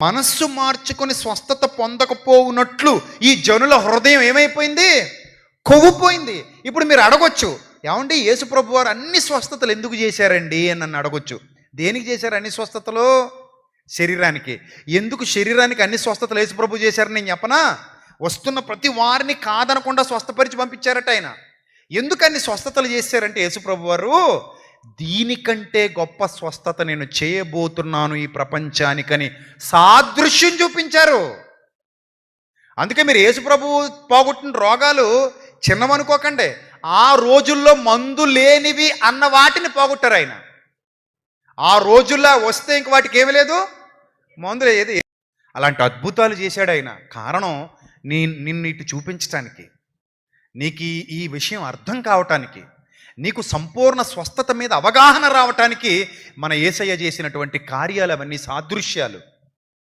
మనస్సు మార్చుకొని స్వస్థత పొందకపోవునట్లు ఈ జనుల హృదయం ఏమైపోయింది? కొవ్వుపోయింది. ఇప్పుడు మీరు అడగొచ్చు, ఏమండి యేసుప్రభు వారు అన్ని స్వస్థతలు ఎందుకు చేశారండి అని నన్ను అడగొచ్చు. దేనికి చేశారు అన్ని స్వస్థతలు? శరీరానికి. ఎందుకు శరీరానికి అన్ని స్వస్థతలు యేసుప్రభు చేశారని నేను చెప్పనా? వస్తున్న ప్రతి వారిని కాదనకుండా స్వస్థపరిచి పంపించారట ఆయన. ఎందుకు అన్ని స్వస్థతలు చేశారంటే యేసుప్రభు వారు దీనికంటే గొప్ప స్వస్థత నేను చేయబోతున్నాను ఈ ప్రపంచానికని సాదృశ్యం చూపించారు. అందుకే మీరు యేసుప్రభు పోగొట్టిన రోగాలు చిన్నవనుకోకండి. ఆ రోజుల్లో మందు లేనివి అన్న వాటిని పోగొట్టారు ఆయన. ఆ రోజుల్లో వస్తే ఇంక వాటికి ఏమీ లేదు, మందు ఏది. అలాంటి అద్భుతాలు చేశాడు ఆయన. కారణం నిన్ను ఇటు చూపించటానికి, నీకు ఈ విషయం అర్థం కావటానికి, నీకు సంపూర్ణ స్వస్థత మీద అవగాహన రావటానికి మన యేసయ్య చేసినటువంటి కార్యాలు అవన్నీ సాదృశ్యాలు.